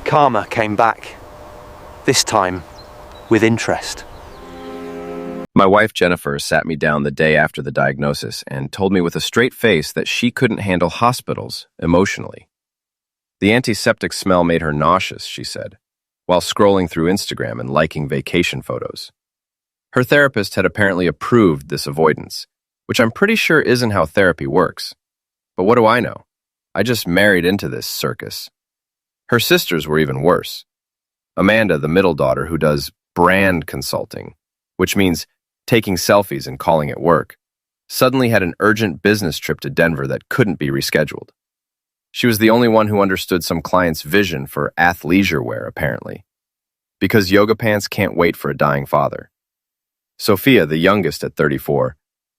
Karma came back, this time with interest. My wife, Jennifer, sat me down the day after the diagnosis and told me with a straight face that she couldn't handle hospitals emotionally. The antiseptic smell made her nauseous, she said, while scrolling through Instagram and liking vacation photos. Her therapist had apparently approved this avoidance, which I'm pretty sure isn't how therapy works. But what do I know? I just married into this circus. Her sisters were even worse. Amanda, the middle daughter, who does brand consulting, which means taking selfies and calling it work, suddenly had an urgent business trip to Denver that couldn't be rescheduled. She was the only one who understood some client's vision for athleisure wear, apparently, because yoga pants can't wait for a dying father. Sophia, the youngest at 34,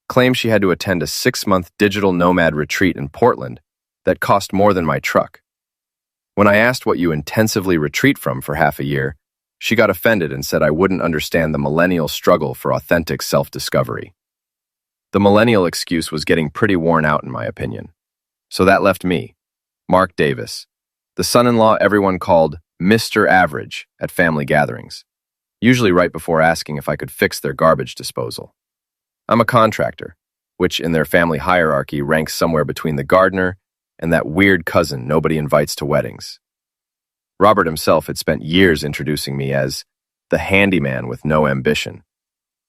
claimed she had to attend a 6-month digital nomad retreat in Portland that cost more than my truck. When I asked what you intensively retreat from for half a year, she got offended and said I wouldn't understand the millennial struggle for authentic self-discovery. The millennial excuse was getting pretty worn out in my opinion. So that left me, Mark Davis, the son-in-law everyone called Mr. Average at family gatherings, usually right before asking if I could fix their garbage disposal. I'm a contractor, which in their family hierarchy ranks somewhere between the gardener and that weird cousin nobody invites to weddings. Robert himself had spent years introducing me as the handyman with no ambition,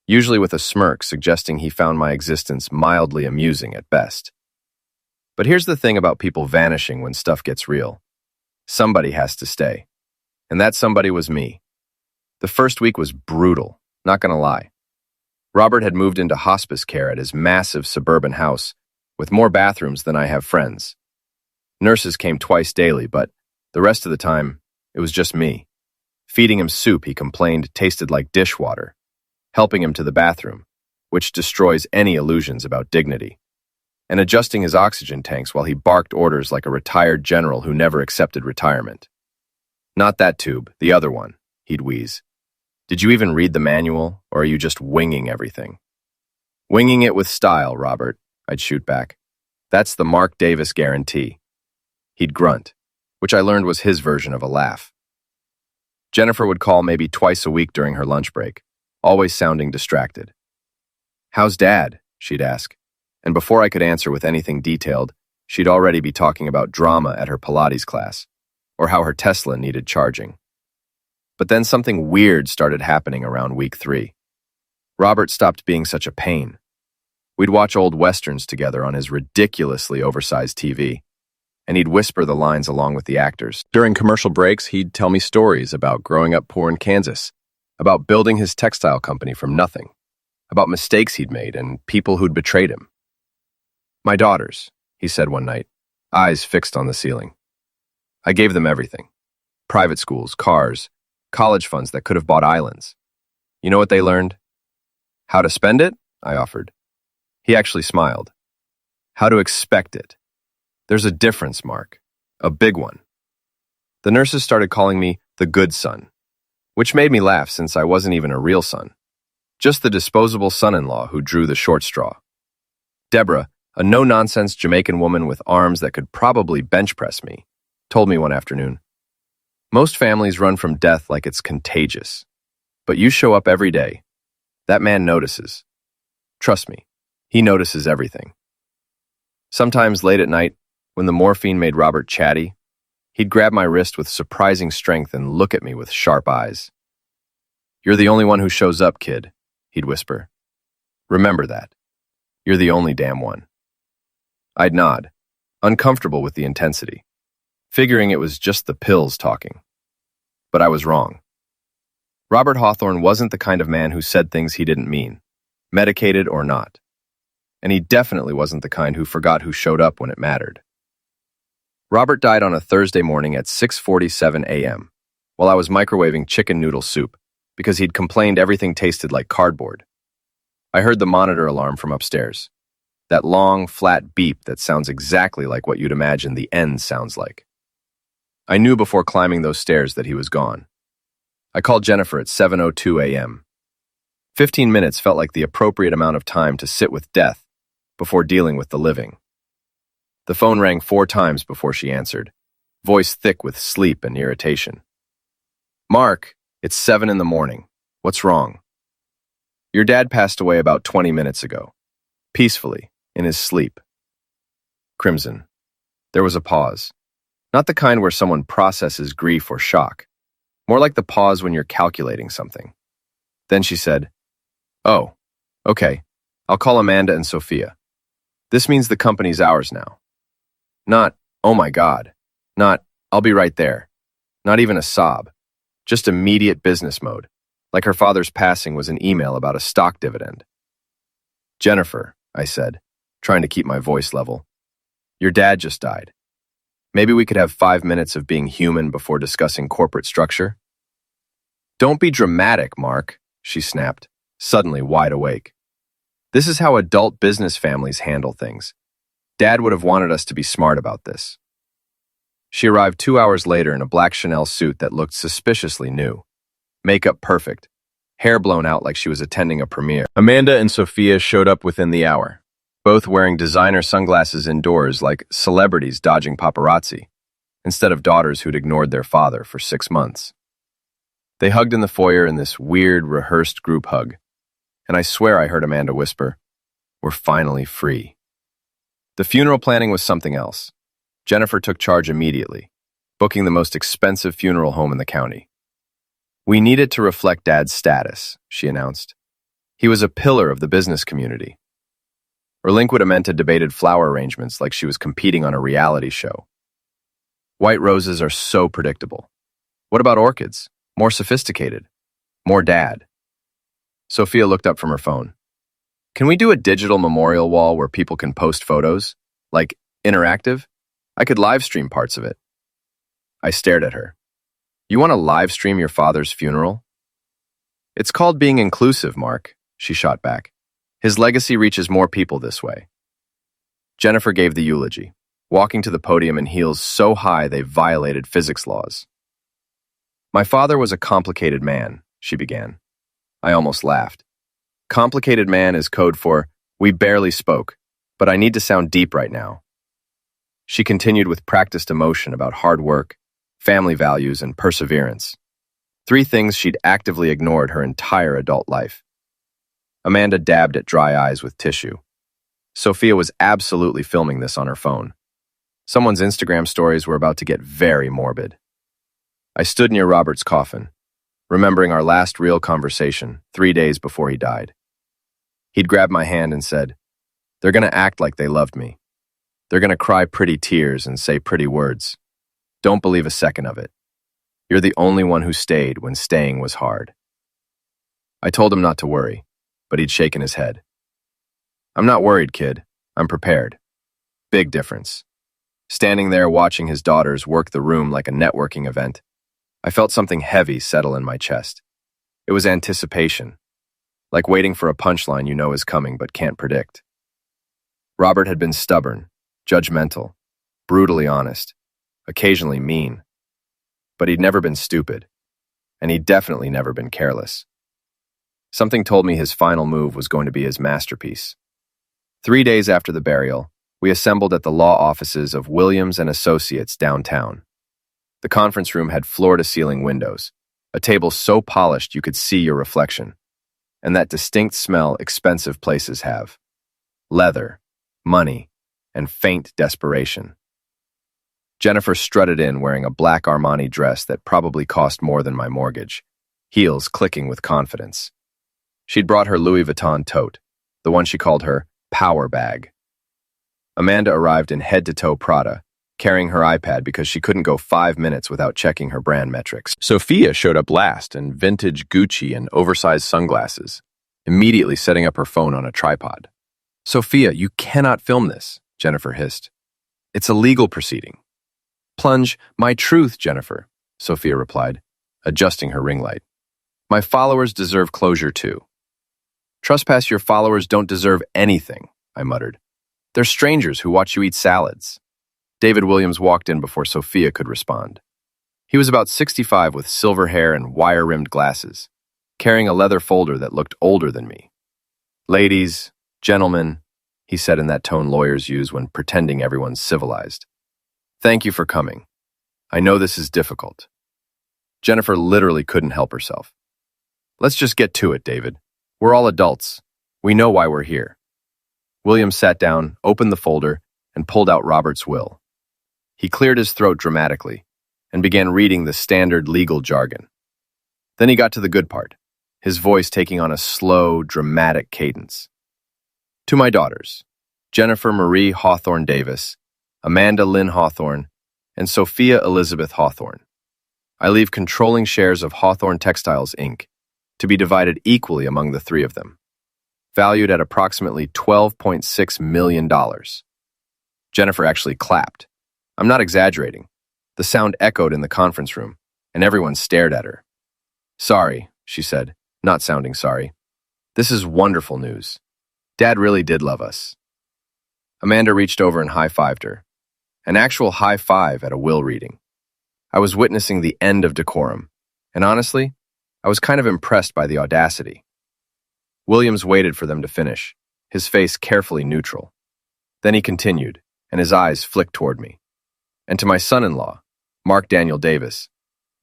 usually with a smirk suggesting he found my existence mildly amusing at best. But here's the thing about people vanishing when stuff gets real. Somebody has to stay. And that somebody was me. The first week was brutal, not gonna lie. Robert had moved into hospice care at his massive suburban house with more bathrooms than I have friends. Nurses came twice daily, but the rest of the time, it was just me. Feeding him soup he complained tasted like dishwater, helping him to the bathroom, which destroys any illusions about dignity, and adjusting his oxygen tanks while he barked orders like a retired general who never accepted retirement. Not that tube, the other one, he'd wheeze. Did you even read the manual, or are you just winging everything? Winging it with style, Robert, I'd shoot back. That's the Mark Davis guarantee. He'd grunt, which I learned was his version of a laugh. Jennifer would call maybe twice a week during her lunch break, always sounding distracted. "How's Dad?" she'd ask, and before I could answer with anything detailed, she'd already be talking about drama at her Pilates class, or how her Tesla needed charging. But then something weird started happening around week 3. Robert stopped being such a pain. We'd watch old westerns together on his ridiculously oversized TV, and he'd whisper the lines along with the actors. During commercial breaks, he'd tell me stories about growing up poor in Kansas, about building his textile company from nothing, about mistakes he'd made and people who'd betrayed him. "My daughters," he said one night, eyes fixed on the ceiling. I gave them everything. Private schools, cars, college funds that could have bought islands. You know what they learned? How to spend it? I offered. He actually smiled. How to expect it. There's a difference, Mark. A big one. The nurses started calling me the good son, which made me laugh since I wasn't even a real son. Just the disposable son-in-law who drew the short straw. Deborah, a no-nonsense Jamaican woman with arms that could probably bench press me, told me one afternoon, "Most families run from death like it's contagious. But you show up every day. That man notices. Trust me, he notices everything." Sometimes late at night, when the morphine made Robert chatty, he'd grab my wrist with surprising strength and look at me with sharp eyes. "You're the only one who shows up, kid," he'd whisper. "Remember that. You're the only damn one." I'd nod, uncomfortable with the intensity, figuring it was just the pills talking. But I was wrong. Robert Hawthorne wasn't the kind of man who said things he didn't mean, medicated or not. And he definitely wasn't the kind who forgot who showed up when it mattered. Robert died on a Thursday morning at 6:47 a.m., while I was microwaving chicken noodle soup because he'd complained everything tasted like cardboard. I heard the monitor alarm from upstairs, that long, flat beep that sounds exactly like what you'd imagine the end sounds like. I knew before climbing those stairs that he was gone. I called Jennifer at 7:02 a.m. 15 minutes felt like the appropriate amount of time to sit with death before dealing with the living. The phone rang 4 times before she answered, voice thick with sleep and irritation. Mark, it's 7 in the morning. What's wrong? Your dad passed away about 20 minutes ago. Peacefully, in his sleep. Crimson. There was a pause. Not the kind where someone processes grief or shock. More like the pause when you're calculating something. Then she said, "Oh, okay. I'll call Amanda and Sophia. This means the company's ours now." Not, "Oh my God." Not, "I'll be right there." Not even a sob. Just immediate business mode. Like her father's passing was an email about a stock dividend. "Jennifer," I said, trying to keep my voice level. "Your dad just died. Maybe we could have 5 minutes of being human before discussing corporate structure?" "Don't be dramatic, Mark," she snapped, suddenly wide awake. "This is how adult business families handle things. Dad would have wanted us to be smart about this." She arrived 2 hours later in a black Chanel suit that looked suspiciously new. Makeup perfect. Hair blown out like she was attending a premiere. Amanda and Sophia showed up within the hour, both wearing designer sunglasses indoors like celebrities dodging paparazzi, instead of daughters who'd ignored their father for 6 months. They hugged in the foyer in this weird, rehearsed group hug, and I swear I heard Amanda whisper, "We're finally free." The funeral planning was something else. Jennifer took charge immediately, booking the most expensive funeral home in the county. "We needed to reflect Dad's status," she announced. "He was a pillar of the business community." Relinquid Amenta debated flower arrangements like she was competing on a reality show. "White roses are so predictable. What about orchids? More sophisticated. More Dad." Sophia looked up from her phone. "Can we do a digital memorial wall where people can post photos? Like, interactive? I could live stream parts of it." I stared at her. "You want to live stream your father's funeral?" "It's called being inclusive, Mark," she shot back. "His legacy reaches more people this way." Jennifer gave the eulogy, walking to the podium in heels so high they violated physics laws. "My father was a complicated man," she began. I almost laughed. Complicated man is code for, "We barely spoke, but I need to sound deep right now." She continued with practiced emotion about hard work, family values, and perseverance. 3 things she'd actively ignored her entire adult life. Amanda dabbed at dry eyes with tissue. Sophia was absolutely filming this on her phone. Someone's Instagram stories were about to get very morbid. I stood near Robert's coffin, remembering our last real conversation 3 days before he died. He'd grabbed my hand and said, "They're going to act like they loved me. They're going to cry pretty tears and say pretty words. Don't believe a second of it. You're the only one who stayed when staying was hard." I told him not to worry, but he'd shaken his head. "I'm not worried, kid. I'm prepared." Big difference. Standing there watching his daughters work the room like a networking event, I felt something heavy settle in my chest. It was anticipation, like waiting for a punchline you know is coming but can't predict. Robert had been stubborn, judgmental, brutally honest, occasionally mean. But he'd never been stupid, and he'd definitely never been careless. Something told me his final move was going to be his masterpiece. 3 days after the burial, we assembled at the law offices of Williams and Associates downtown. The conference room had floor-to-ceiling windows, a table so polished you could see your reflection, and that distinct smell expensive places have. Leather, money, and faint desperation. Jennifer strutted in wearing a black Armani dress that probably cost more than my mortgage, heels clicking with confidence. She'd brought her Louis Vuitton tote, the one she called her power bag. Amanda arrived in head-to-toe Prada, carrying her iPad because she couldn't go 5 minutes without checking her brand metrics. Sophia showed up last in vintage Gucci and oversized sunglasses, immediately setting up her phone on a tripod. "Sophia, you cannot film this," Jennifer hissed. "It's a legal proceeding." "Plunge my truth, Jennifer," Sophia replied, adjusting her ring light. "My followers deserve closure too." "Trespass your followers don't deserve anything," I muttered. "They're strangers who watch you eat salads." David Williams walked in before Sophia could respond. He was about 65 with silver hair and wire-rimmed glasses, carrying a leather folder that looked older than me. "Ladies, gentlemen," he said in that tone lawyers use when pretending everyone's civilized. "Thank you for coming. I know this is difficult." Jennifer literally couldn't help herself. Let's just get to it, David. We're all adults. We know why we're here. William sat down, opened the folder, and pulled out Robert's will. He cleared his throat dramatically and began reading the standard legal jargon. Then he got to the good part, his voice taking on a slow, dramatic cadence. To my daughters, Jennifer Marie Hawthorne Davis, Amanda Lynn Hawthorne, and Sophia Elizabeth Hawthorne, I leave controlling shares of Hawthorne Textiles, Inc., to be divided equally among the three of them, valued at approximately $12.6 million. Jennifer actually clapped. I'm not exaggerating. The sound echoed in the conference room, and everyone stared at her. Sorry, she said, not sounding sorry. This is wonderful news. Dad really did love us. Amanda reached over and high-fived her. An actual high five at a will reading. I was witnessing the end of decorum, and honestly, I was kind of impressed by the audacity. Williams waited for them to finish, his face carefully neutral. Then he continued, and his eyes flicked toward me. And to my son-in-law, Mark Daniel Davis,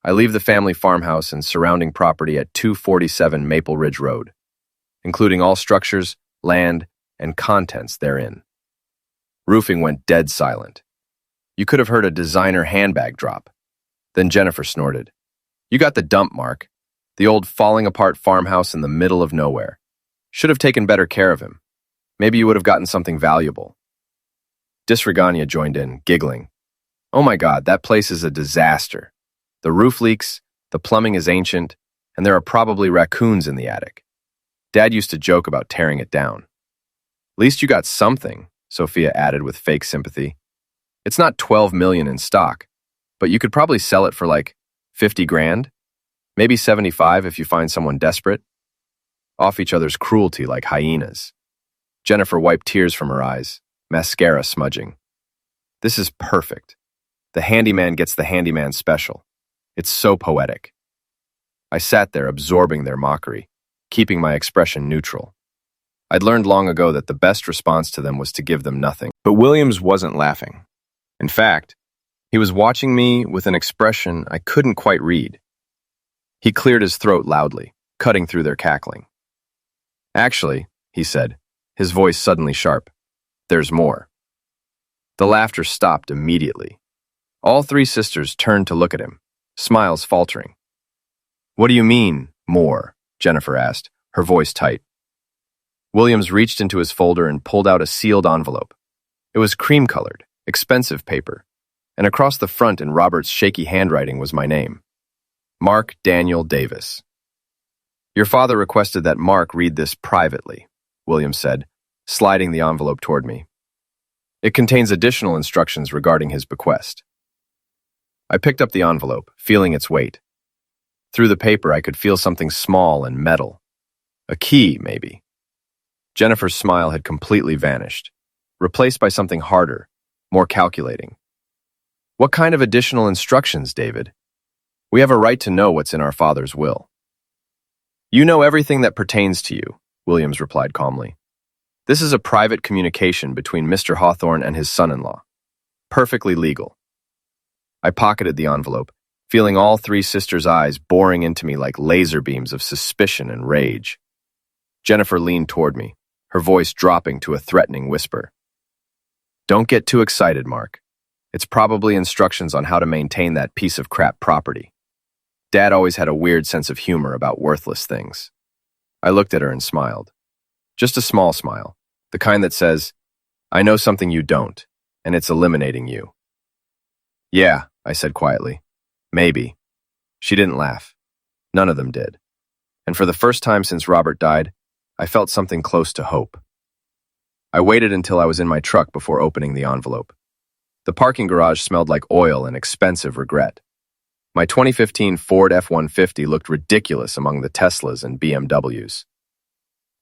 I leave the family farmhouse and surrounding property at 247 Maple Ridge Road, including all structures, land, and contents therein. Roofing went dead silent. You could have heard a designer handbag drop. Then Jennifer snorted. You got the dump, Mark. The old falling-apart farmhouse in the middle of nowhere. Should have taken better care of him. Maybe you would have gotten something valuable. Disregania joined in, giggling. Oh my God, that place is a disaster. The roof leaks, the plumbing is ancient, and there are probably raccoons in the attic. Dad used to joke about tearing it down. At least you got something, Sophia added with fake sympathy. It's not $12 million in stock, but you could probably sell it for like 50 grand, maybe 75 if you find someone desperate. Off each other's cruelty like hyenas. Jennifer wiped tears from her eyes, mascara smudging. This is perfect. The handyman gets the handyman special. It's so poetic. I sat there absorbing their mockery, keeping my expression neutral. I'd learned long ago that the best response to them was to give them nothing. But Williams wasn't laughing. In fact, he was watching me with an expression I couldn't quite read. He cleared his throat loudly, cutting through their cackling. Actually, he said, his voice suddenly sharp, there's more. The laughter stopped immediately. All three sisters turned to look at him, smiles faltering. What do you mean, more? Jennifer asked, her voice tight. Williams reached into his folder and pulled out a sealed envelope. It was cream-colored, expensive paper, and across the front in Robert's shaky handwriting was my name. Mark Daniel Davis. Your father requested that Mark read this privately, Williams said, sliding the envelope toward me. It contains additional instructions regarding his bequest. I picked up the envelope, feeling its weight. Through the paper, I could feel something small and metal. A key, maybe. Jennifer's smile had completely vanished, replaced by something harder, more calculating. What kind of additional instructions, David? We have a right to know what's in our father's will. You know everything that pertains to you, Williams replied calmly. This is a private communication between Mr. Hawthorne and his son-in-law. Perfectly legal. I pocketed the envelope, feeling all three sisters' eyes boring into me like laser beams of suspicion and rage. Jennifer leaned toward me, her voice dropping to a threatening whisper. Don't get too excited, Mark. It's probably instructions on how to maintain that piece of crap property. Dad always had a weird sense of humor about worthless things. I looked at her and smiled. Just a small smile, the kind that says, I know something you don't, and it's eliminating you. Yeah, I said quietly. Maybe. She didn't laugh. None of them did. And for the first time since Robert died, I felt something close to hope. I waited until I was in my truck before opening the envelope. The parking garage smelled like oil and expensive regret. My 2015 Ford F-150 looked ridiculous among the Teslas and BMWs.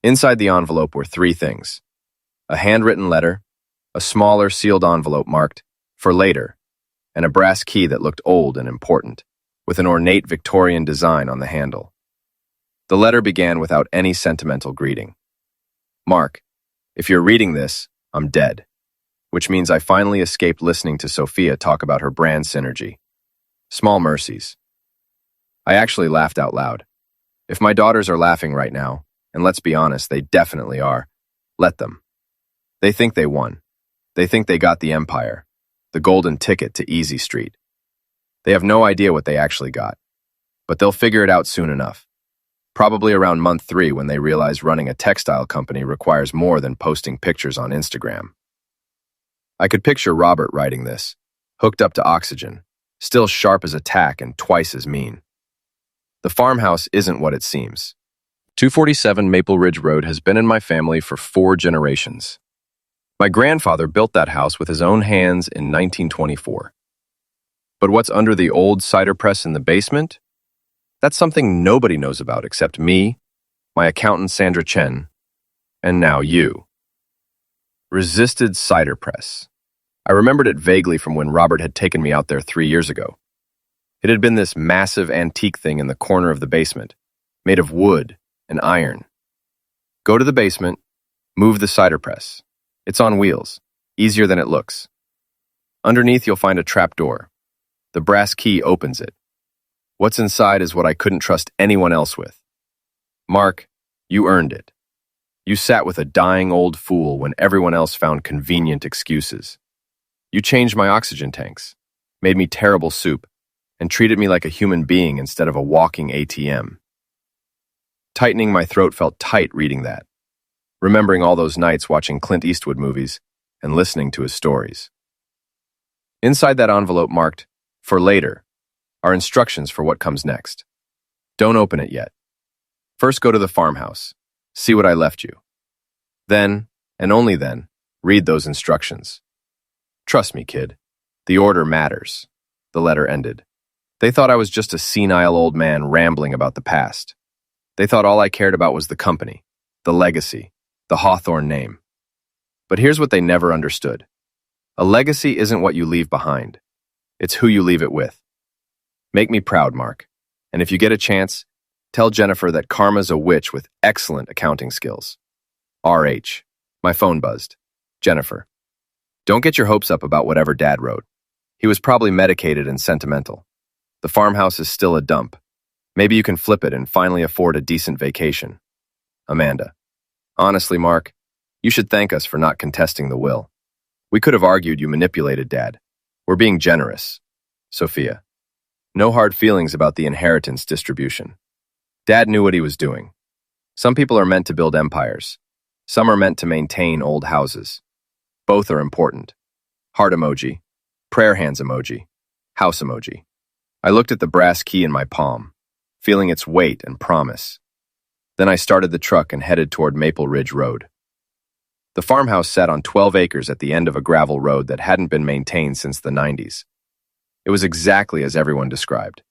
Inside the envelope were three things: a handwritten letter, a smaller sealed envelope marked, "For later," and a brass key that looked old and important, with an ornate Victorian design on the handle. The letter began without any sentimental greeting. Mark, if you're reading this, I'm dead. Which means I finally escaped listening to Sophia talk about her brand synergy. Small mercies. I actually laughed out loud. If my daughters are laughing right now, and let's be honest, they definitely are, let them. They think they won. They think they got the empire, the golden ticket to Easy Street. They have no idea what they actually got, but they'll figure it out soon enough. Probably around month 3 when they realize running a textile company requires more than posting pictures on Instagram. I could picture Robert writing this, hooked up to oxygen, still sharp as a tack and twice as mean. The farmhouse isn't what it seems. 247 Maple Ridge Road has been in my family for 4 generations. My grandfather built that house with his own hands in 1924. But what's under the old cider press in the basement? That's something nobody knows about except me, my accountant Sandra Chen, and now you. Resisted cider press. I remembered it vaguely from when Robert had taken me out there 3 years ago. It had been this massive antique thing in the corner of the basement, made of wood and iron. Go to the basement, move the cider press. It's on wheels, easier than it looks. Underneath you'll find a trap door. The brass key opens it. What's inside is what I couldn't trust anyone else with. Mark, you earned it. You sat with a dying old fool when everyone else found convenient excuses. You changed my oxygen tanks, made me terrible soup, and treated me like a human being instead of a walking ATM. Tightening my throat felt tight reading that, remembering all those nights watching Clint Eastwood movies and listening to his stories. Inside that envelope marked, "For later," are instructions for what comes next. Don't open it yet. First go to the farmhouse, see what I left you. Then, and only then, read those instructions. Trust me, kid. The order matters. The letter ended. They thought I was just a senile old man rambling about the past. They thought all I cared about was the company, the legacy, the Hawthorne name. But here's what they never understood. A legacy isn't what you leave behind. It's who you leave it with. Make me proud, Mark. And if you get a chance, tell Jennifer that Karma's a witch with excellent accounting skills. RH. My phone buzzed. Jennifer. Don't get your hopes up about whatever Dad wrote. He was probably medicated and sentimental. The farmhouse is still a dump. Maybe you can flip it and finally afford a decent vacation. Amanda. Honestly, Mark, you should thank us for not contesting the will. We could have argued you manipulated Dad. We're being generous. Sophia. No hard feelings about the inheritance distribution. Dad knew what he was doing. Some people are meant to build empires. Some are meant to maintain old houses. Both are important. Heart emoji, prayer hands emoji, house emoji. I looked at the brass key in my palm, feeling its weight and promise. Then I started the truck and headed toward Maple Ridge Road. The farmhouse sat on 12 acres at the end of a gravel road that hadn't been maintained since the 90s. It was exactly as everyone described.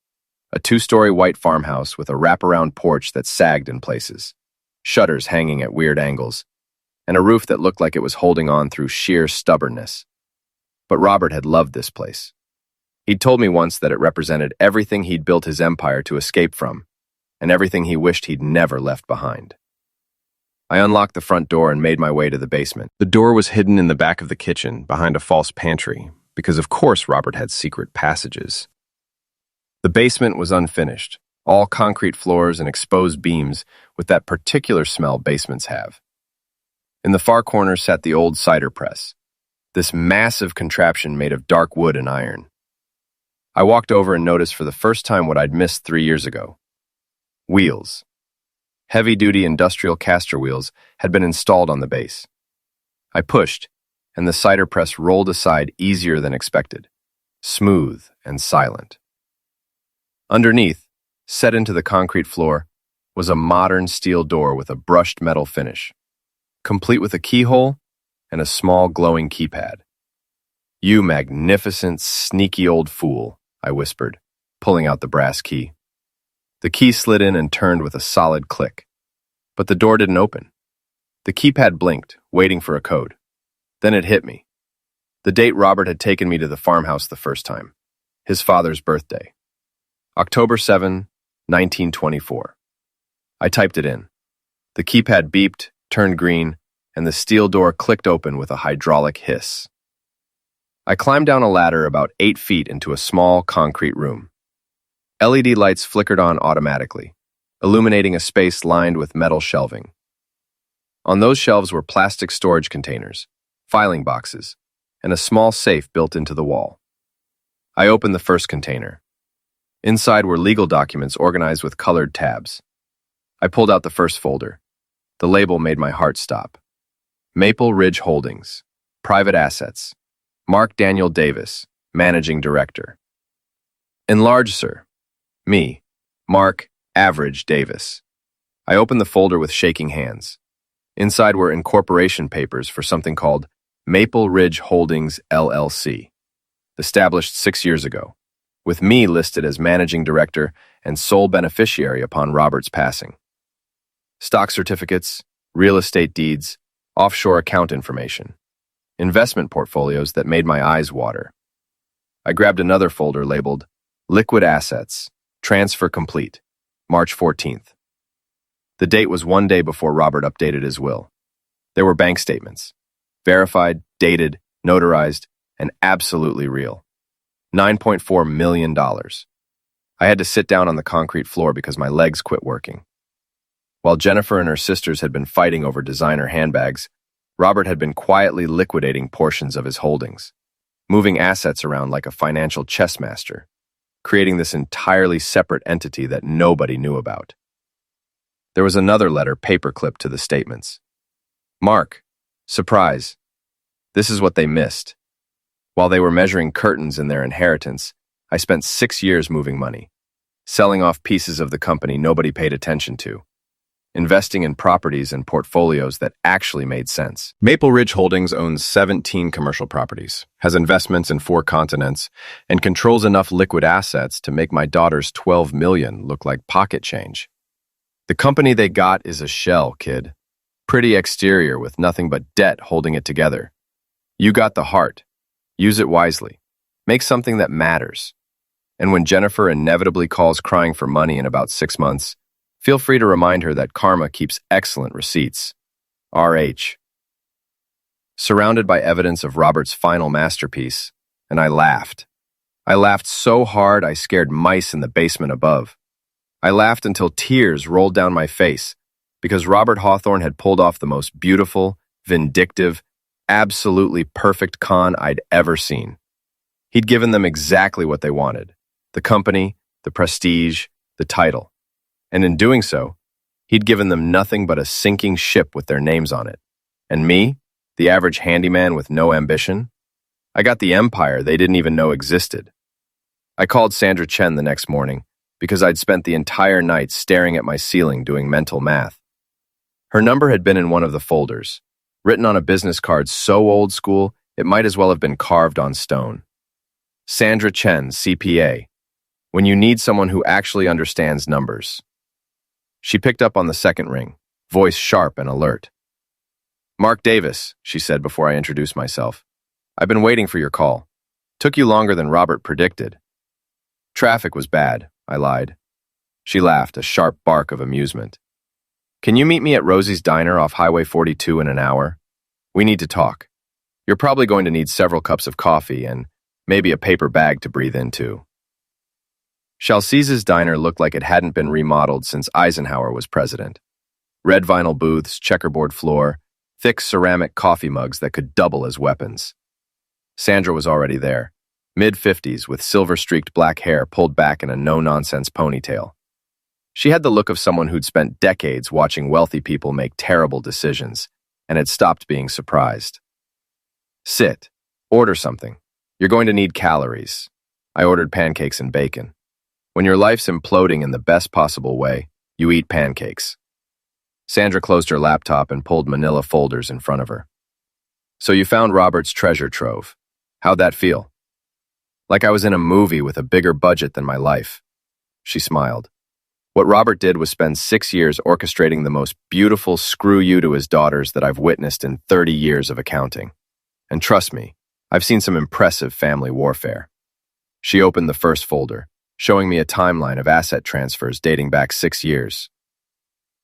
A 2-story white farmhouse with a wraparound porch that sagged in places, shutters hanging at weird angles, and a roof that looked like it was holding on through sheer stubbornness. But Robert had loved this place. He'd told me once that it represented everything he'd built his empire to escape from, and everything he wished he'd never left behind. I unlocked the front door and made my way to the basement. The door was hidden in the back of the kitchen, behind a false pantry, because of course Robert had secret passages. The basement was unfinished, all concrete floors and exposed beams with that particular smell basements have. In the far corner sat the old cider press, this massive contraption made of dark wood and iron. I walked over and noticed for the first time what I'd missed 3 years ago. Wheels. Heavy-duty industrial caster wheels had been installed on the base. I pushed, and the cider press rolled aside easier than expected, smooth and silent. Underneath, set into the concrete floor, was a modern steel door with a brushed metal finish, complete with a keyhole and a small glowing keypad. "You magnificent, sneaky old fool," I whispered, pulling out the brass key. The key slid in and turned with a solid click. But the door didn't open. The keypad blinked, waiting for a code. Then it hit me. The date Robert had taken me to the farmhouse the first time. His father's birthday. October 7, 1924. I typed it in. The keypad beeped, turned green, and the steel door clicked open with a hydraulic hiss. I climbed down a ladder about 8 feet into a small concrete room. LED lights flickered on automatically, illuminating a space lined with metal shelving. On those shelves were plastic storage containers, filing boxes, and a small safe built into the wall. I opened the first container. Inside were legal documents organized with colored tabs. I pulled out the first folder. The label made my heart stop. Maple Ridge Holdings, Private Assets, Mark Daniel Davis, Managing Director. Enlarge, sir. Me, Mark Average Davis. I opened the folder with shaking hands. Inside were incorporation papers for something called Maple Ridge Holdings, LLC, established 6 years ago, with me listed as Managing Director and sole beneficiary upon Robert's passing. Stock certificates, real estate deeds, offshore account information, investment portfolios that made my eyes water. I grabbed another folder labeled Liquid Assets, Transfer Complete, March 14th. The date was 1 day before Robert updated his will. There were bank statements, verified, dated, notarized, and absolutely real. $9.4 million. I had to sit down on the concrete floor because my legs quit working. While Jennifer and her sisters had been fighting over designer handbags, Robert had been quietly liquidating portions of his holdings, moving assets around like a financial chess master, creating this entirely separate entity that nobody knew about. There was another letter paperclipped to the statements. Mark, surprise. This is what they missed. While they were measuring curtains in their inheritance, I spent 6 years moving money, selling off pieces of the company nobody paid attention to, investing in properties and portfolios that actually made sense. Maple Ridge Holdings owns 17 commercial properties, has investments in 4 continents, and controls enough liquid assets to make my daughter's $12 million look like pocket change. The company they got is a shell, kid. Pretty exterior with nothing but debt holding it together. You got the heart. Use it wisely. Make something that matters. And when Jennifer inevitably calls crying for money in about 6 months, feel free to remind her that karma keeps excellent receipts. R.H. Surrounded by evidence of Robert's final masterpiece, and I laughed. I laughed so hard I scared mice in the basement above. I laughed until tears rolled down my face because Robert Hawthorne had pulled off the most beautiful, vindictive, absolutely perfect con I'd ever seen. He'd given them exactly what they wanted: the company, the prestige, the title. And in doing so, he'd given them nothing but a sinking ship with their names on it. And me, the average handyman with no ambition, I got the empire they didn't even know existed. I called Sandra Chen the next morning because I'd spent the entire night staring at my ceiling doing mental math. Her number had been in one of the folders, written on a business card so old school it might as well have been carved on stone. Sandra Chen, CPA. When you need someone who actually understands numbers. She picked up on the second ring, voice sharp and alert. Mark Davis, she said before I introduced myself. I've been waiting for your call. Took you longer than Robert predicted. Traffic was bad, I lied. She laughed, a sharp bark of amusement. Can you meet me at Rosie's Diner off Highway 42 in an hour? We need to talk. You're probably going to need several cups of coffee and maybe a paper bag to breathe into. Chalcese's Diner looked like it hadn't been remodeled since Eisenhower was president. Red vinyl booths, checkerboard floor, thick ceramic coffee mugs that could double as weapons. Sandra was already there, mid-50s with silver-streaked black hair pulled back in a no-nonsense ponytail. She had the look of someone who'd spent decades watching wealthy people make terrible decisions and had stopped being surprised. Sit. Order something. You're going to need calories. I ordered pancakes and bacon. When your life's imploding in the best possible way, you eat pancakes. Sandra closed her laptop and pulled manila folders in front of her. So you found Robert's treasure trove. How'd that feel? Like I was in a movie with a bigger budget than my life. She smiled. What Robert did was spend 6 years orchestrating the most beautiful screw you to his daughters that I've witnessed in 30 years of accounting. And trust me, I've seen some impressive family warfare. She opened the first folder, showing me a timeline of asset transfers dating back 6 years.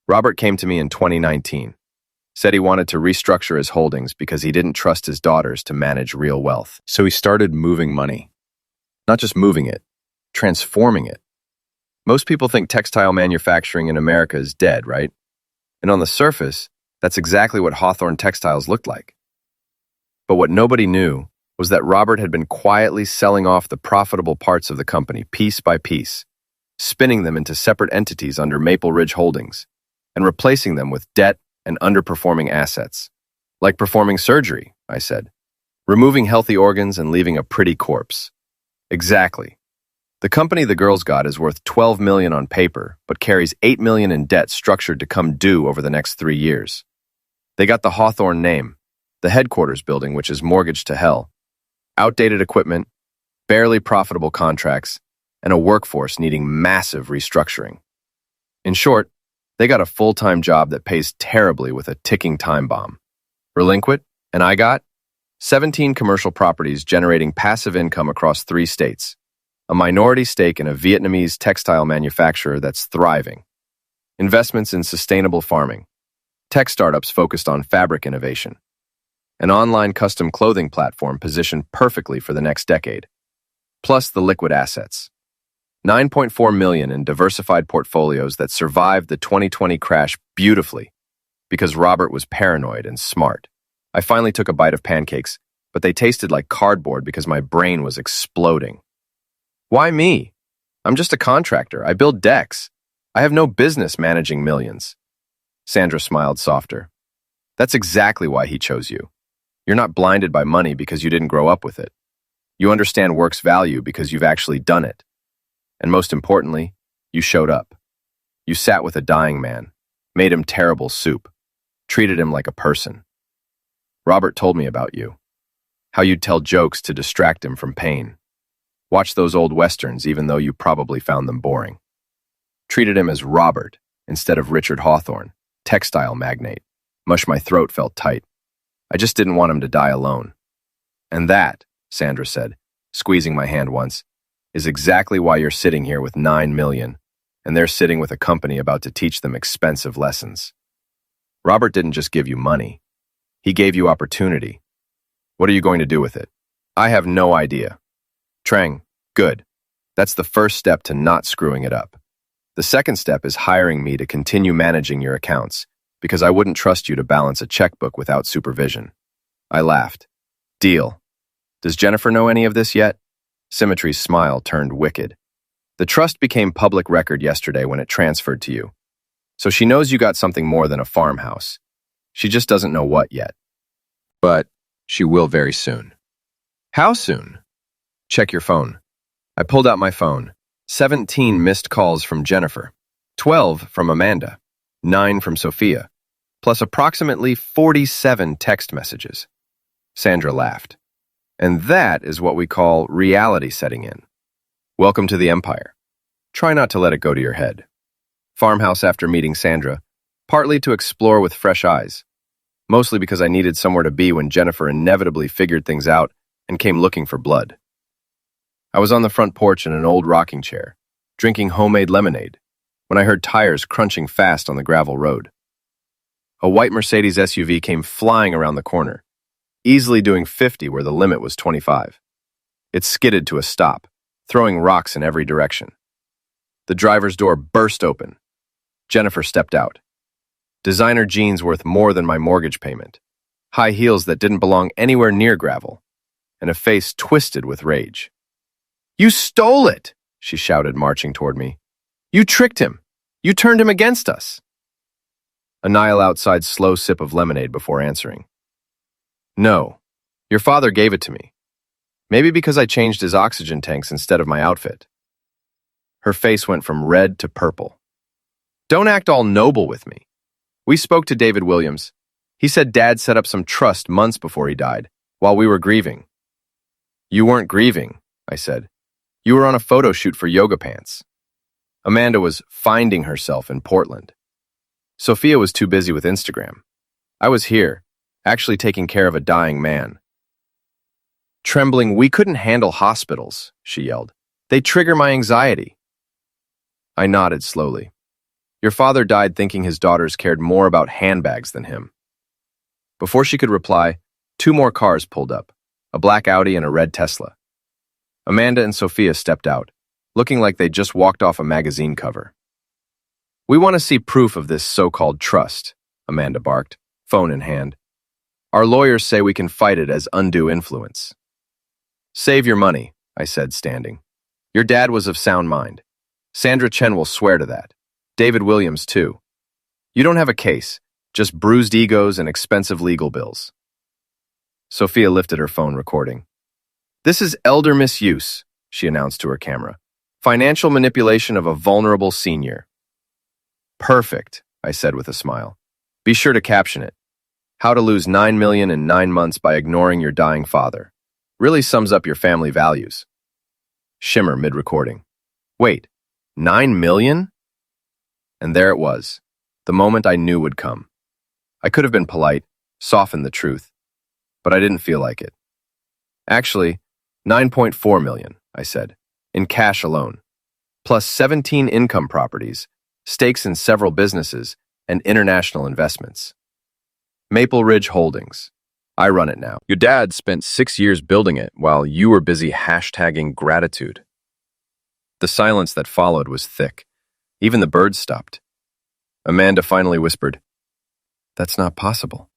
Robert came to me in 2019, said he wanted to restructure his holdings because he didn't trust his daughters to manage real wealth. So he started moving money. Not just moving it, transforming it. Most people think textile manufacturing in America is dead, right? And on the surface, that's exactly what Hawthorne Textiles looked like. But what nobody knew was that Robert had been quietly selling off the profitable parts of the company piece by piece, spinning them into separate entities under Maple Ridge Holdings, and replacing them with debt and underperforming assets. Like performing surgery, I said. Removing healthy organs and leaving a pretty corpse. Exactly. The company the girls got is worth $12 million on paper, but carries $8 million in debt structured to come due over the next 3 years. They got the Hawthorne name, the headquarters building, which is mortgaged to hell, outdated equipment, barely profitable contracts, and a workforce needing massive restructuring. In short, they got a full-time job that pays terribly with a ticking time bomb. Relinquit, and I got 17 commercial properties generating passive income across 3 states, a minority stake in a Vietnamese textile manufacturer that's thriving, investments in sustainable farming, tech startups focused on fabric innovation, an online custom clothing platform positioned perfectly for the next decade, plus the liquid assets. $9.4 million in diversified portfolios that survived the 2020 crash beautifully because Robert was paranoid and smart. I finally took a bite of pancakes, but they tasted like cardboard because my brain was exploding. Why me? I'm just a contractor. I build decks. I have no business managing millions. Sandra smiled softer. That's exactly why he chose you. You're not blinded by money because you didn't grow up with it. You understand work's value because you've actually done it. And most importantly, you showed up. You sat with a dying man, made him terrible soup, treated him like a person. Robert told me about you, how you'd tell jokes to distract him from pain. Watch those old westerns even though you probably found them boring. Treated him as Robert instead of Richard Hawthorne, textile magnate. Mush, my throat felt tight. I just didn't want him to die alone. And that, Sandra said, squeezing my hand once, is exactly why you're sitting here with $9 million, and they're sitting with a company about to teach them expensive lessons. Robert didn't just give you money. He gave you opportunity. What are you going to do with it? I have no idea. Trang, good. That's the first step to not screwing it up. The second step is hiring me to continue managing your accounts, because I wouldn't trust you to balance a checkbook without supervision. I laughed. Deal. Does Jennifer know any of this yet? Symmetry's smile turned wicked. The trust became public record yesterday when it transferred to you. So she knows you got something more than a farmhouse. She just doesn't know what yet. But she will very soon. How soon? Check your phone. I pulled out my phone. 17 missed calls from Jennifer, 12 from Amanda, 9 from Sophia, plus approximately 47 text messages. Sandra laughed. And that is what we call reality setting in. Welcome to the empire. Try not to let it go to your head. Farmhouse after meeting Sandra, partly to explore with fresh eyes, mostly because I needed somewhere to be when Jennifer inevitably figured things out and came looking for blood. I was on the front porch in an old rocking chair, drinking homemade lemonade, when I heard tires crunching fast on the gravel road. A white Mercedes SUV came flying around the corner, easily doing 50 where the limit was 25. It skidded to a stop, throwing rocks in every direction. The driver's door burst open. Jennifer stepped out. Designer jeans worth more than my mortgage payment, high heels that didn't belong anywhere near gravel, and a face twisted with rage. You stole it, she shouted, marching toward me. You tricked him. You turned him against us. A Nile outside slow sip of lemonade before answering. No, your father gave it to me. Maybe because I changed his oxygen tanks instead of my outfit. Her face went from red to purple. Don't act all noble with me. We spoke to David Williams. He said Dad set up some trust months before he died, while we were grieving. You weren't grieving, I said. You were on a photo shoot for yoga pants. Amanda was finding herself in Portland. Sophia was too busy with Instagram. I was here, actually taking care of a dying man. Trembling, we couldn't handle hospitals, she yelled. They trigger my anxiety. I nodded slowly. Your father died thinking his daughters cared more about handbags than him. Before she could reply, 2 more cars pulled up, a black Audi and a red Tesla. Amanda and Sophia stepped out, looking like they just walked off a magazine cover. "We want to see proof of this so-called trust," Amanda barked, phone in hand. "Our lawyers say we can fight it as undue influence." "Save your money," I said, standing. "Your dad was of sound mind. Sandra Chen will swear to that. David Williams, too. You don't have a case, just bruised egos and expensive legal bills." Sophia lifted her phone, recording. "This is elder misuse," she announced to her camera. "Financial manipulation of a vulnerable senior." "Perfect," I said with a smile. "Be sure to caption it. How to lose $9 million in 9 months by ignoring your dying father. Really sums up your family values." Shimmer mid-recording. "Wait, 9 million? And there it was, the moment I knew would come. I could have been polite, softened the truth, but I didn't feel like it. "Actually, 9.4 million, I said, in cash alone, plus 17 income properties, stakes in several businesses, and international investments. Maple Ridge Holdings. I run it now. Your dad spent 6 years building it while you were busy hashtagging gratitude." The silence that followed was thick. Even the birds stopped. Amanda finally whispered, "That's not possible.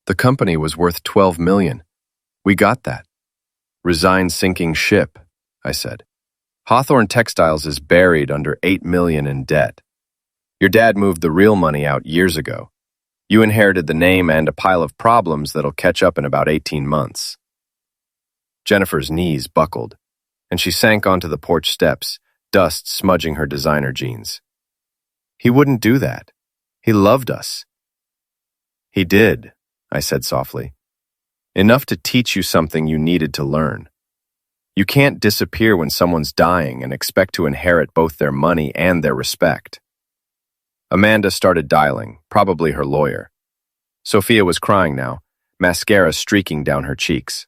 The company was worth 12 million. We got that." "Resign sinking ship," I said. "Hawthorne Textiles is buried under 8 million in debt. Your dad moved the real money out years ago. You inherited the name and a pile of problems that'll catch up in about 18 months. Jennifer's knees buckled, and she sank onto the porch steps, dust smudging her designer jeans. "He wouldn't do that. He loved us." "He did," I said softly. "Enough to teach you something you needed to learn. You can't disappear when someone's dying and expect to inherit both their money and their respect." Amanda started dialing, probably her lawyer. Sophia was crying now, mascara streaking down her cheeks.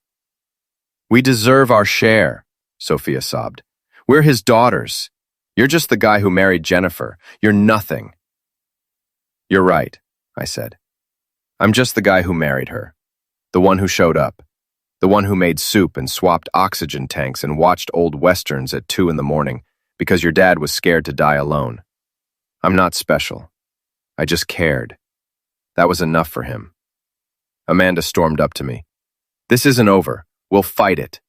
"We deserve our share," Sophia sobbed. "We're his daughters. You're just the guy who married Jennifer. You're nothing." "You're right," I said. "I'm just the guy who married her. The one who showed up. The one who made soup and swapped oxygen tanks and watched old westerns at 2 in the morning because your dad was scared to die alone. I'm not special. I just cared. That was enough for him." Amanda stormed up to me. "This isn't over. We'll fight it."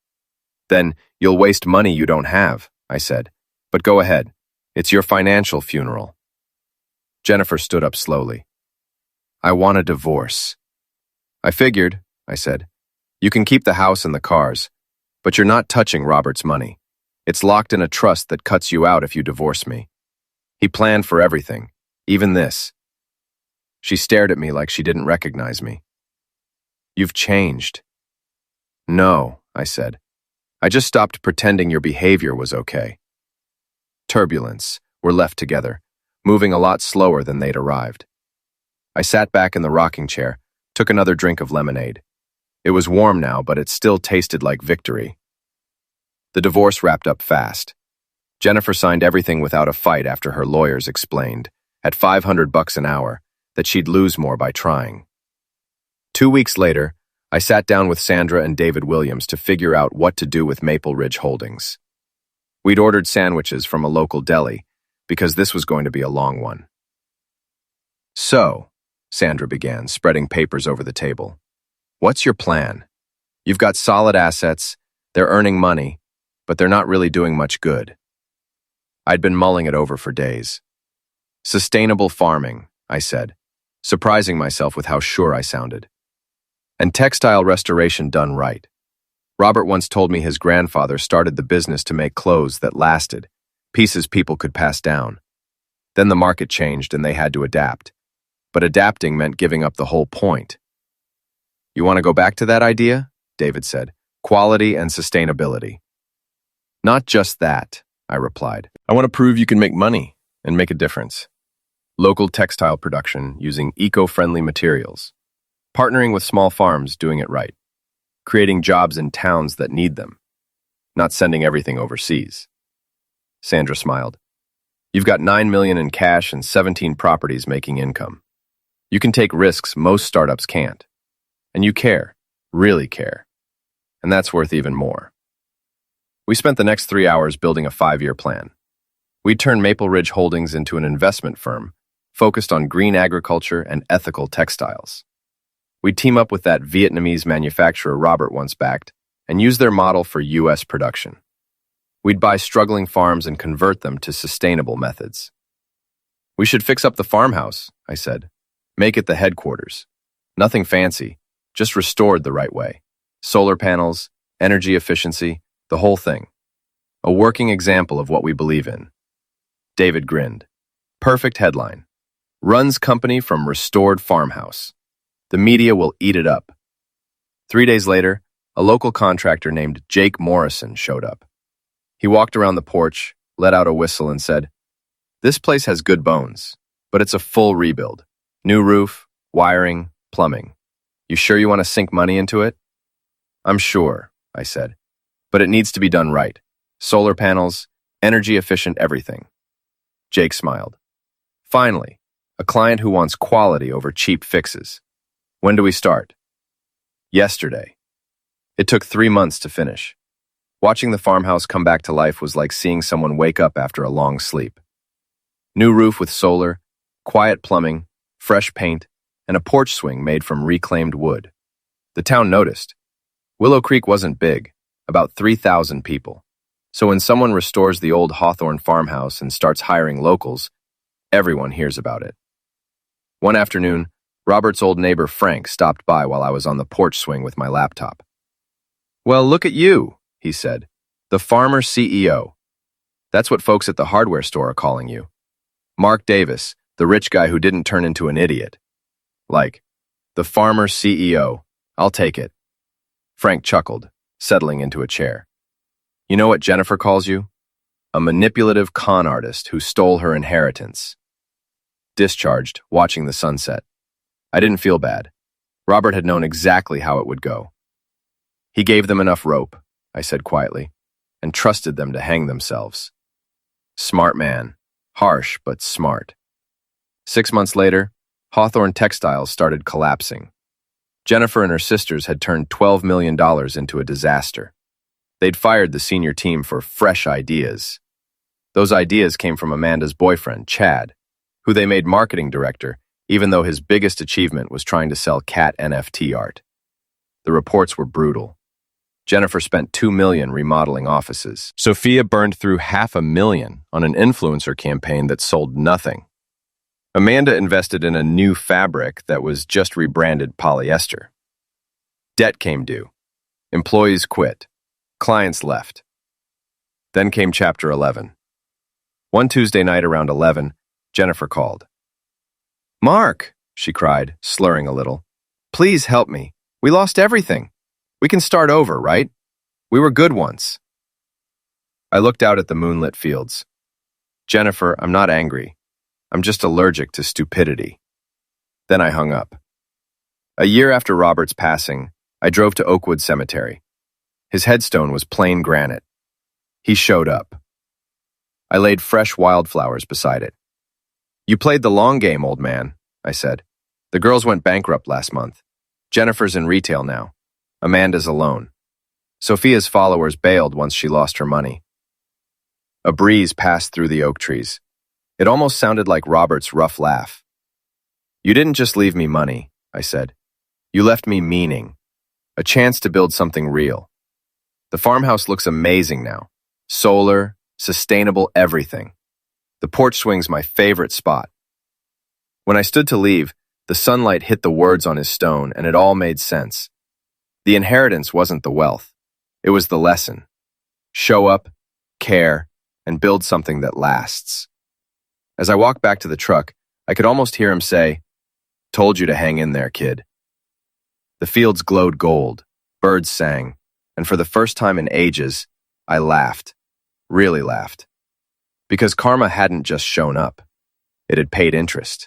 "Then you'll waste money you don't have," I said. "But go ahead. It's your financial funeral." Jennifer stood up slowly. "I want a divorce." "I figured," I said. "You can keep the house and the cars, but you're not touching Robert's money. It's locked in a trust that cuts you out if you divorce me. He planned for everything, even this." She stared at me like she didn't recognize me. "You've changed." "No," I said. "I just stopped pretending your behavior was okay." Turbulence. We're left together, moving a lot slower than they'd arrived. I sat back in the rocking chair, took another drink of lemonade. It was warm now, but it still tasted like victory. The divorce wrapped up fast. Jennifer signed everything without a fight after her lawyers explained, at $500 an hour, that she'd lose more by trying. 2 weeks later, I sat down with Sandra and David Williams to figure out what to do with Maple Ridge Holdings. We'd ordered sandwiches from a local deli, because this was going to be a long one. "So," Sandra began, spreading papers over the table, "what's your plan? You've got solid assets, they're earning money, but they're not really doing much good." I'd been mulling it over for days. "Sustainable farming," I said, surprising myself with how sure I sounded. "And textile restoration done right. Robert once told me his grandfather started the business to make clothes that lasted, pieces people could pass down. Then the market changed and they had to adapt. But adapting meant giving up the whole point." "You want to go back to that idea?" David said. "Quality and sustainability." "Not just that," I replied. "I want to prove you can make money and make a difference. Local textile production using eco-friendly materials. Partnering with small farms doing it right. Creating jobs in towns that need them. Not sending everything overseas." Sandra smiled. "You've got 9 million in cash and 17 properties making income. You can take risks most startups can't. And you care, really care. And that's worth even more." We spent the next 3 hours building a 5-year plan. We'd turn Maple Ridge Holdings into an investment firm focused on green agriculture and ethical textiles. We'd team up with that Vietnamese manufacturer Robert once backed and use their model for U.S. production. We'd buy struggling farms and convert them to sustainable methods. We should fix up the farmhouse, I said. Make it the headquarters. Nothing fancy, just restored the right way. Solar panels, energy efficiency, the whole thing. A working example of what we believe in. David grinned. Perfect headline. Runs company from restored farmhouse. The media will eat it up. 3 days later, a local contractor named Jake Morrison showed up. He walked around the porch, let out a whistle, and said, "This place has good bones, but it's a full rebuild. New roof, wiring, plumbing. You sure you want to sink money into it?" "I'm sure," I said, "but it needs to be done right. Solar panels, energy efficient everything." Jake smiled. "Finally, a client who wants quality over cheap fixes. When do we start?" "Yesterday." It took 3 months to finish. Watching the farmhouse come back to life was like seeing someone wake up after a long sleep. New roof with solar, quiet plumbing, fresh paint, and a porch swing made from reclaimed wood. The town noticed. Willow Creek wasn't big, about 3,000 people. So when someone restores the old Hawthorne farmhouse and starts hiring locals, everyone hears about it. One afternoon, Robert's old neighbor Frank stopped by while I was on the porch swing with my laptop. "Well, look at you," he said. "The farmer CEO. That's what folks at the hardware store are calling you. Mark Davis, the rich guy who didn't turn into an idiot." Like, the farmer CEO. I'll take it. Frank chuckled, settling into a chair. "You know what Jennifer calls you? A manipulative con artist who stole her inheritance." Discharged, watching the sunset. I didn't feel bad. Robert had known exactly how it would go. "He gave them enough rope," I said quietly, "and trusted them to hang themselves." Smart man. Harsh, but smart. 6 months later, Hawthorne Textiles started collapsing. Jennifer and her sisters had turned $12 million into a disaster. They'd fired the senior team for fresh ideas. Those ideas came from Amanda's boyfriend, Chad, who they made marketing director, even though his biggest achievement was trying to sell cat NFT art. The reports were brutal. Jennifer spent $2 million remodeling offices. Sophia burned through $500,000 on an influencer campaign that sold nothing. Amanda invested in a new fabric that was just rebranded polyester. Debt came due. Employees quit. Clients left. Then came Chapter 11. One Tuesday night around 11, Jennifer called. "Mark," she cried, slurring a little, "please help me. We lost everything. We can start over, right? We were good once." I looked out at the moonlit fields. "Jennifer, I'm not angry. I'm just allergic to stupidity." Then I hung up. A year after Robert's passing, I drove to Oakwood Cemetery. His headstone was plain granite. He showed up. I laid fresh wildflowers beside it. "You played the long game, old man," I said. "The girls went bankrupt last month. Jennifer's in retail now. Amanda's alone. Sophia's followers bailed once she lost her money." A breeze passed through the oak trees. It almost sounded like Robert's rough laugh. "You didn't just leave me money," I said. "You left me meaning. A chance to build something real. The farmhouse looks amazing now. Solar, sustainable everything. The porch swing's my favorite spot." When I stood to leave, the sunlight hit the words on his stone, and it all made sense. The inheritance wasn't the wealth. It was the lesson. Show up, care, and build something that lasts. As I walked back to the truck, I could almost hear him say, "Told you to hang in there, kid." The fields glowed gold, birds sang, and for the first time in ages, I laughed, really laughed. Because karma hadn't just shown up. It had paid interest.